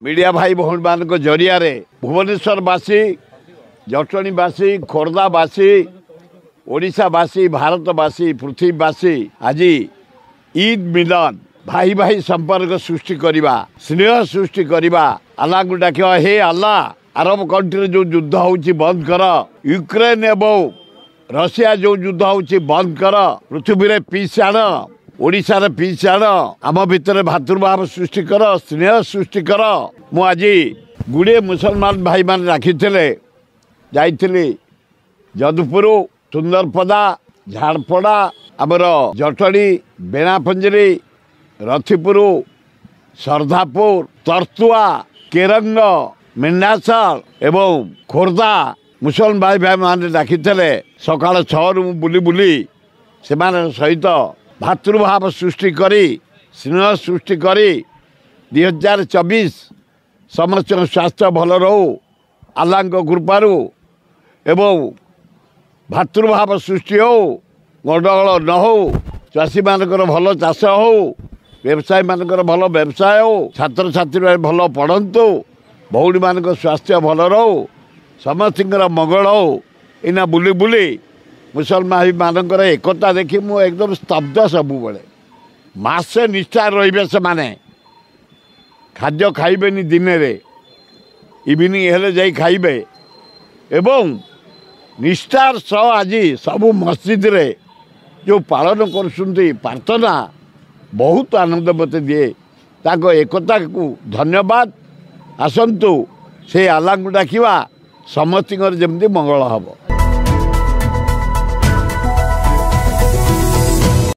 Media भाई भौणी मान जरिया भुवनेश्वरवासी जटणीवासी खोर्धावासी ओडिशावासी भारतवासी पृथ्वीवासी आज ईद मिलन भाई भाई संपर्क सृष्टि करवा स्नेह सृष्टि करवा अल्लाह को डाक हे अल्लाह अरब कंट्री जो युद्ध होची बंद कर यूक्रेन एवं रशिया जो युद्ध होची बंद कर पृथ्वी रे पीस आण ओडिशार पीस आण आम भितर भातृभाव सृष्टि कर स्नेह सृष्टि कर मु आज गुड़े मुसलमान भाई मान राखी जाइली जदुपुर सुंदरपदा झाड़पड़ा आमर जटणी बेणापंजरी रथीपुर सरधापुर तरतुआ केरंग मेन्नासाल एवं खोर्धा मुसलमान भाई भाई मान डाकी सकाल 6 रु बुली बुली से सहित भातृभाव सृष्टि करी स्नेह सृष्टि करी 2024 समस्त स्वास्थ्य भल रो अल्लाह कृपारू एवं भातृभाव सृष्टि हो गंडगोल न हो चाषी मानकर भल चाष हो व्यवसायी मानकर भल व्यवसाय हो छात्र छात्री भल पढ़तु भौणी मान स्वास्थ्य भल रो समस्त मंगल हो इना बुली बुली मुसलमान मानकर एकता देखी मु एकदम स्तब्ध सबु बेले मासे निष्ठा रे से माने खाद्य खाइबेनी दिन रे इवनिंग हेले जाई खाइबे एवं निष्ठार सह आज सबु मस्जिद रे जो पालन कर प्रार्थना बहुत आनंद मत दिए ताको एकता को धन्यवाद आसंतु से अल्लाह को डाकिवा समस्त जमती मंगल हम।